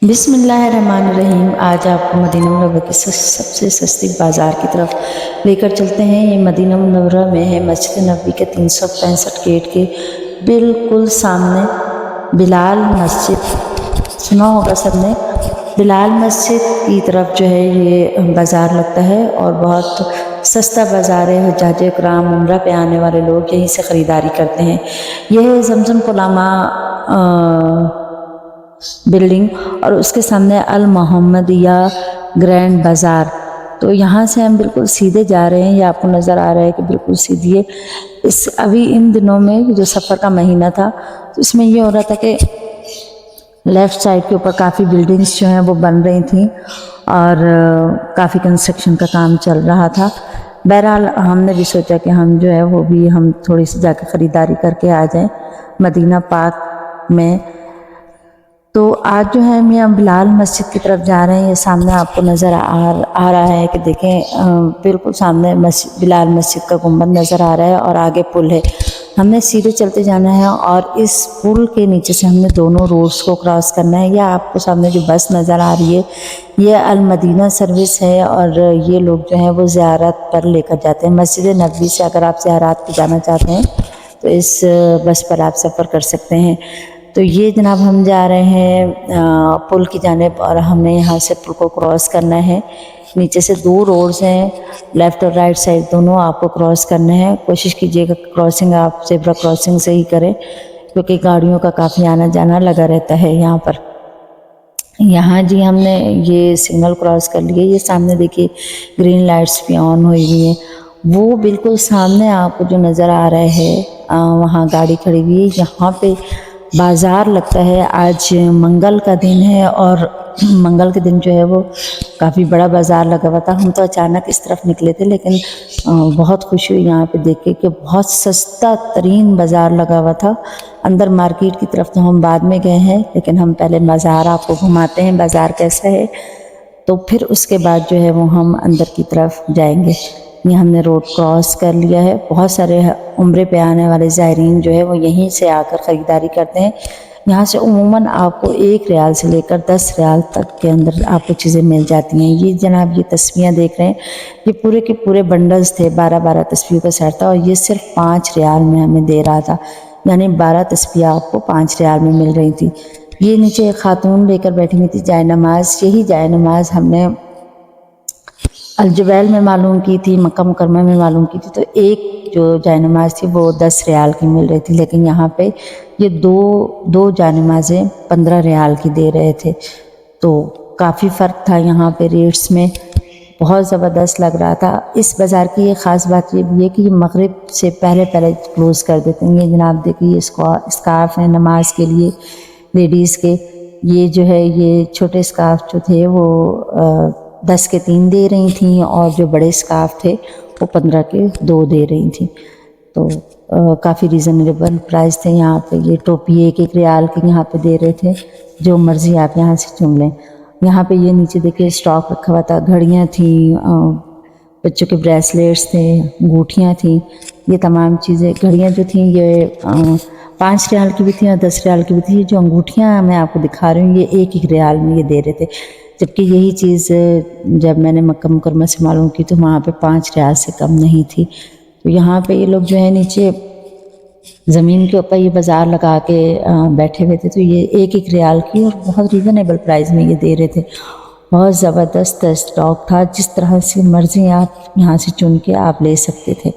बिस्मिल्लाहिर्रहमानिर्रहीम। आज आपको मदीना मुनव्वरा की सबसे सस्ती बाज़ार की तरफ लेकर चलते हैं। ये मदीना मुनव्वरा में है, मस्जिद नबवी के 365 गेट के बिल्कुल सामने बिलाल मस्जिद, सुना होगा सबने। बिलाल मस्जिद की तरफ जो है ये बाज़ार लगता है और बहुत सस्ता बाज़ार है। हुज्जाज इकराम उम्रा पे आने वाले लोग यहीं से ख़रीदारी करते हैं। यह है जमजम कुलामा बिल्डिंग और उसके सामने अल मोहम्मदिया ग्रैंड बाज़ार। तो यहाँ से हम बिल्कुल सीधे जा रहे हैं, ये आपको नज़र आ रहा है कि बिल्कुल सीधी है। इस अभी इन दिनों में जो सफ़र का महीना था तो इसमें ये हो रहा था कि लेफ़्ट साइड के ऊपर काफ़ी बिल्डिंग्स जो हैं वो बन रही थी और काफ़ी कंस्ट्रक्शन का काम चल रहा था। बहरहाल हमने भी सोचा कि हम जो है वो भी हम थोड़ी सी जाकर ख़रीदारी करके आ जाएं मदीना पाक में। तो आज जो है हम यहाँ बिलाल मस्जिद की तरफ जा रहे हैं। ये सामने आपको नज़र आ रहा है कि देखें, बिल्कुल सामने बिलाल मस्जिद का गुंबद नज़र आ रहा है और आगे पुल है। हमने सीधे चलते जाना है और इस पुल के नीचे से हमने दोनों रोड्स को क्रॉस करना है। या आपको सामने जो बस नज़र आ रही है ये अल मदीना सर्विस है और ये लोग जो हैं वो ज़ियारत पर लेकर जाते हैं। मस्जिद नबवी से अगर आप ज़ियारत पर जाना चाहते हैं तो इस बस पर आप सफ़र कर सकते हैं। तो ये जनाब हम जा रहे हैं पुल की जानिब और हमें यहाँ से पुल को क्रॉस करना है। नीचे से दो रोड्स हैं, लेफ़्ट और राइट साइड दोनों आपको क्रॉस करने हैं। कोशिश कीजिएगा क्रॉसिंग आप ज़ेब्रा क्रॉसिंग से ही करें क्योंकि गाड़ियों का काफ़ी आना जाना लगा रहता है यहाँ पर। यहाँ जी हमने ये सिग्नल क्रॉस कर लिए। ये सामने देखिए ग्रीन लाइट्स भी ऑन हुई हुई हैं। वो बिल्कुल सामने आपको जो नज़र आ रहा है वहाँ गाड़ी खड़ी हुई है। यहाँ पे बाज़ार लगता है। आज मंगल का दिन है और मंगल के दिन जो है वो काफ़ी बड़ा बाज़ार लगा हुआ था। हम तो अचानक इस तरफ निकले थे लेकिन बहुत खुशी हुई यहाँ पे देख के कि बहुत सस्ता तरीन बाज़ार लगा हुआ था। अंदर मार्केट की तरफ तो हम बाद में गए हैं लेकिन हम पहले बाज़ार आपको घुमाते हैं, बाज़ार कैसा है, तो फिर उसके बाद जो है वो हम अंदर की तरफ जाएंगे। ये हमने रोड क्रॉस कर लिया है। बहुत सारे उम्रे पे आने वाले ज़ायरीन जो है वो यहीं से आकर ख़रीदारी करते हैं। यहाँ से उमूमन आपको 1 रियाल से लेकर 10 रियाल तक के अंदर आपको चीज़ें मिल जाती हैं। ये जनाब ये तस्वीरें देख रहे हैं, ये पूरे के पूरे बंडल्स थे। 12-12 तस्वीरों का सेट था और ये सिर्फ 5 रियाल में हमें दे रहा था, यानी 12 तस्वीरें आपको 5 रियाल में मिल रही थी। ये नीचे एक खातून लेकर बैठी हुई थी जाय नमाज। यही जाय नमाज हमने अलजुबैल में मालूम की थी, मक्का मुकरमा में मालूम की थी। तो एक जो जायनमाज थी वो 10 रियाल की मिल रही थी लेकिन यहाँ पे ये दो जायनमाज़ें 15 रियाल की दे रहे थे। तो काफ़ी फ़र्क था यहाँ पे रेट्स में, बहुत ज़बरदस्त लग रहा था। इस बाज़ार की ये ख़ास बात ये भी है कि ये मगरिब से पहले पहले क्लोज़ कर देते हैं। ये जनाब देखिए ये स्कार्फ़ है नमाज के लिए लेडीज़ के। ये जो है ये छोटे स्कार्फ जो थे वो 10 के 3 दे रही थी और जो बड़े स्कार्फ थे वो 15 के 2 दे रही थी। तो काफ़ी रीज़नेबल प्राइस थे यहाँ पे। ये टोपी 1-1 रियाल की यहाँ पे दे रहे थे, जो मर्ज़ी आप यहाँ से चुन लें। यहाँ पे ये नीचे देखिए स्टॉक रखा हुआ था, घड़ियाँ थी, बच्चों के ब्रेसलेट्स थे, अंगूठियाँ थी, ये तमाम चीज़ें। घड़ियाँ जो थी ये 5 रियाल की भी थी और 10 रियाल की भी थी। जो अंगूठियाँ मैं आपको दिखा रही हूँ ये 1-1 रियाल में ये दे रहे थे, जबकि यही चीज़ जब मैंने मक्का मुकरमा से मालूम की तो वहाँ पे 5 रियाल से कम नहीं थी। तो यहाँ पे ये लोग जो है नीचे ज़मीन के ऊपर ये बाज़ार लगा के बैठे हुए थे। तो ये 1-1 रियाल की और बहुत रीज़नेबल प्राइस में ये दे रहे थे। बहुत ज़बरदस्त स्टॉक था, जिस तरह से मर्ज़ी आप यहाँ से चुन के आप ले सकते थे।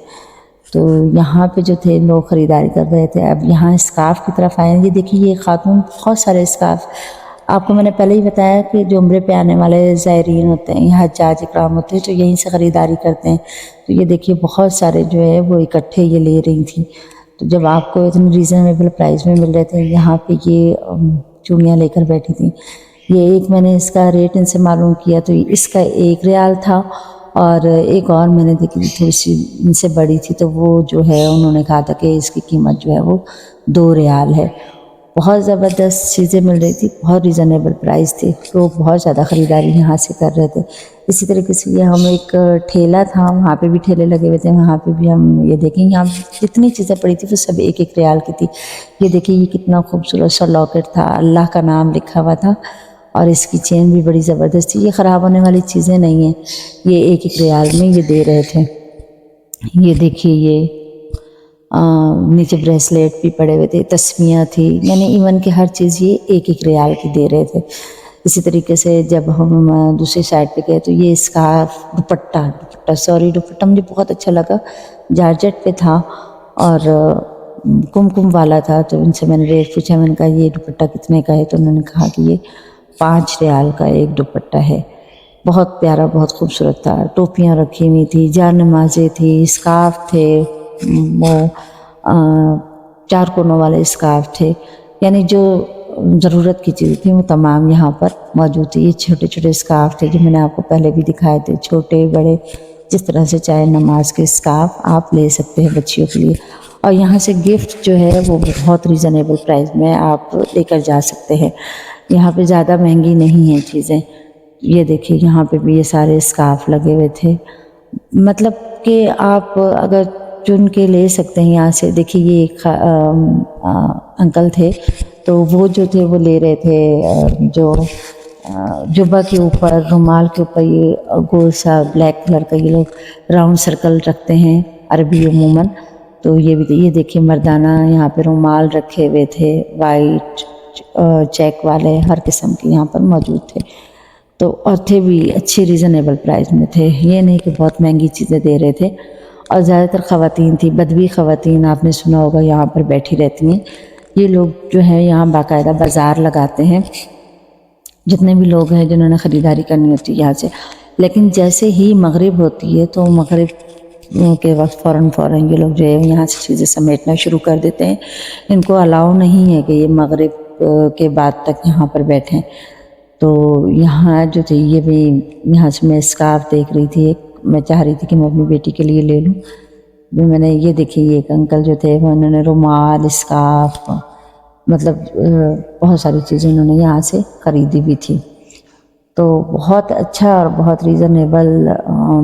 तो यहाँ पे जो थे लोग ख़रीदारी कर रहे थे। अब यहाँ स्कार्फ़ की तरफ आए। ये देखिए ये खातून बहुत सारे स्कार्फ़, आपको मैंने पहले ही बताया कि जो उम्रे पे आने वाले ज़ायरीन होते हैं, यहाँ हज्जाज इकराम होते हैं तो यहीं से ख़रीदारी करते हैं। तो ये देखिए बहुत सारे जो है वो इकट्ठे ये ले रही थी। तो जब आपको इतने रीज़नेबल प्राइस में मिल रहे थे, यहाँ पे ये चूड़ियाँ लेकर बैठी थी। ये एक मैंने इसका रेट इनसे मालूम किया तो इसका 1 रियाल था और एक और मैंने देखी थोड़ी सी इनसे बड़ी थी तो वो जो है उन्होंने कहा था कि इसकी कीमत जो है वो 2 रियाल है। बहुत ज़बरदस्त चीज़ें मिल रही थी, बहुत रीज़नेबल प्राइस थे। लोग बहुत ज़्यादा ख़रीदारी यहाँ से कर रहे थे। इसी तरीके से ये हम एक ठेला था, वहाँ पे भी ठेले लगे हुए थे, वहाँ पे भी हम ये देखें यहाँ जितनी चीज़ें पड़ी थी वो सब 1-1 रियाल की थी। ये देखिए ये कितना खूबसूरत सा लॉकेट था, अल्लाह का नाम लिखा हुआ था और इसकी चेन भी बड़ी ज़बरदस्त थी। ये ख़राब होने वाली चीज़ें नहीं हैं, ये 1-1 रियाल में ये दे रहे थे। ये देखिए, ये नीचे ब्रेसलेट भी पड़े हुए थे, तस्वीरें थी, यानी इवन कि हर चीज़ ये 1-1 रियाल की दे रहे थे। इसी तरीके से जब हम दूसरी साइड पे गए तो ये स्कार्फ, दुपट्टा मुझे बहुत अच्छा लगा, जॉर्जेट पे था और कुमकुम वाला था। तो उनसे मैंने रेट पूछा, मैंने कहा ये दुपट्टा कितने का है, तो उन्होंने कहा कि ये 5 रियाल का एक दुपट्टा है। बहुत प्यारा, बहुत खूबसूरत था। टोपियाँ रखी हुई थी, जानमाज़ें थी, स्कार्फ थे, वो 4 कोनों वाले स्कार्फ थे, यानी जो ज़रूरत की चीज़ थी वो तमाम यहाँ पर मौजूद थी। ये छोटे छोटे स्कार्फ थे जो मैंने आपको पहले भी दिखाए थे, छोटे बड़े जिस तरह से चाहे नमाज के स्कार्फ आप ले सकते हैं बच्चियों के लिए। और यहाँ से गिफ्ट जो है वो बहुत रीज़नेबल प्राइस में आप लेकर जा सकते हैं। यहाँ पे ज़्यादा महंगी नहीं हैं चीज़ें। ये देखिए, यहाँ पे भी ये सारे स्कार्फ लगे हुए थे, मतलब कि आप अगर चुन के ले सकते हैं यहाँ से। देखिए, ये एक अंकल थे, तो वो जो थे वो ले रहे थे जो जुब्बा के ऊपर, रुमाल के ऊपर ये गोल सा ब्लैक कलर का ये लोग राउंड सर्कल रखते हैं अरबी अमूमन। तो ये भी, ये देखिए मर्दाना यहाँ पे रुमाल रखे हुए थे, वाइट चेक वाले, हर किस्म के यहाँ पर मौजूद थे। तो और थे भी अच्छे रीज़नेबल प्राइस में थे, ये नहीं कि बहुत महंगी चीज़ें दे रहे थे। और ज़्यादातर ख़वातीन थी, बदवी ख़वातीन, आपने सुना होगा यहाँ पर बैठी रहती हैं। ये लोग जो है यहाँ बाकायदा बाज़ार लगाते हैं, जितने भी लोग हैं जिन्होंने ख़रीदारी करनी होती है यहाँ से। लेकिन जैसे ही मगरिब होती है तो मगरिब के वक्त फ़ौरन ये लोग जो है यहाँ से चीज़ें समेटना शुरू कर देते हैं। इनको अलाउ नहीं है कि ये मगरिब के बाद तक यहाँ पर बैठें। तो यहाँ जो थे, ये भी यहाँ से मैं स्कार्फ देख रही थी, एक मैं चाह रही थी कि मैं अपनी बेटी के लिए ले लूँ। भी मैंने ये देखी, ये एक अंकल जो थे वो उन्होंने रुमाल, स्कार्फ, मतलब बहुत सारी चीज़ें उन्होंने यहाँ से ख़रीदी भी थी। तो बहुत अच्छा और बहुत रीज़नेबल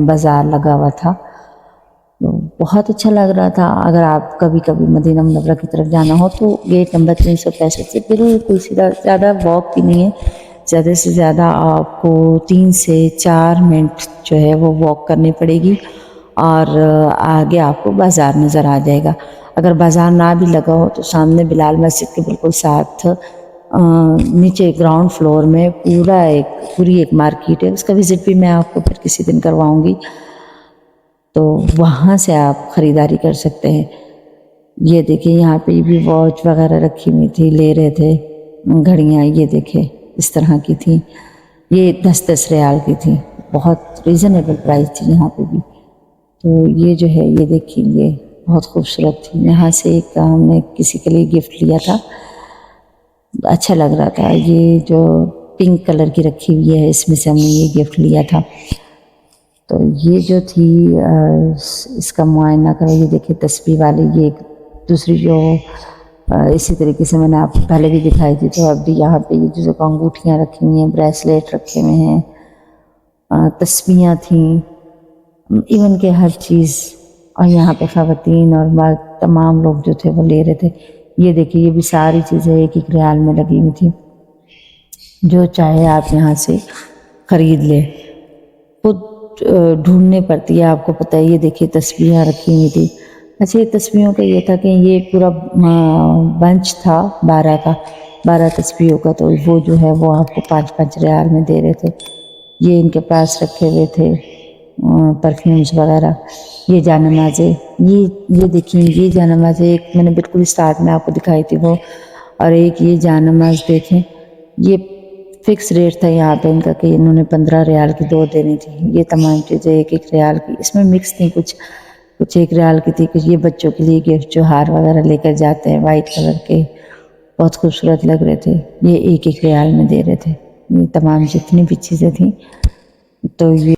बाज़ार लगा हुआ था, तो बहुत अच्छा लग रहा था। अगर आप कभी कभी मदीना मुनव्वरा की तरफ जाना हो तो गेट नंबर 365 से बिल्कुल सीधा, ज़्यादा वॉक भी नहीं है, ज़्यादा से ज़्यादा आपको 3 से 4 मिनट जो है वो वॉक करनी पड़ेगी और आगे आपको बाज़ार नज़र आ जाएगा। अगर बाज़ार ना भी लगा हो तो सामने बिलाल मस्जिद के बिल्कुल साथ नीचे ग्राउंड फ्लोर में पूरी एक मार्केट है, उसका विज़िट भी मैं आपको फिर किसी दिन करवाऊँगी। तो वहाँ से आप ख़रीदारी कर सकते हैं। ये देखिए, यहाँ पे भी वॉच वगैरह रखी हुई थी, ले रहे थे घड़ियाँ, ये देखिए इस तरह की थी, ये 10-10 रियाल की थी, बहुत रीज़नेबल प्राइस थी यहाँ पे भी। तो ये जो है, ये देखिए, ये बहुत खूबसूरत थी। यहाँ से एक हमने किसी के लिए गिफ्ट लिया था, अच्छा लग रहा था। ये जो पिंक कलर की रखी हुई है, इसमें से हमने ये गिफ्ट लिया था। तो ये जो थी इसका मुआयना करो, ये देखिए तस्बीह वाली, ये एक दूसरी जो इसी तरीके से मैंने आपको पहले भी दिखाई थी। तो अब भी यहाँ पे ये जो अंगूठियाँ रखी हुई हैं, ब्रेसलेट रखे हुए हैं, तस्बीहां थी, इवन के हर चीज़। और यहाँ पे ख़वातीन और मर्द तमाम लोग जो थे वो ले रहे थे। ये देखिए, ये भी सारी चीज़ें 1-1 रियाल में लगी हुई थी, जो चाहे आप यहाँ से ख़रीद ले, खुद ढूंढने पड़ती है, आपको पता है। ये देखिए तस्बीहां रखी हुई थी। अच्छा, ये तस्बीहों का ये था कि ये पूरा बंच था 12 तस्बीहों का, तो वो जो है वो आपको 5-5 रियाल में दे रहे थे। ये इनके पास रखे हुए थे परफ्यूम्स वगैरह। ये जानमाज़ें, ये देखिए, ये जानमाज़ें एक मैंने बिल्कुल स्टार्ट में आपको दिखाई थी वो, और एक ये जानमाज़ देखें, ये फ़िक्स रेट था यहाँ पे इनका कि इन्होंने 15 रियाल की 2 देनी थी। ये तमाम चीज़ें 1-1 रियाल की, इसमें मिक्स थी, कुछ 1 रियाल की थी, कुछ ये बच्चों के लिए गिफ्ट जो हार वगैरह लेकर जाते हैं वाइट कलर के, बहुत खूबसूरत लग रहे थे। ये 1-1 रियाल में दे रहे थे, ये तमाम जितनी भी चीज़ें थी। तो ये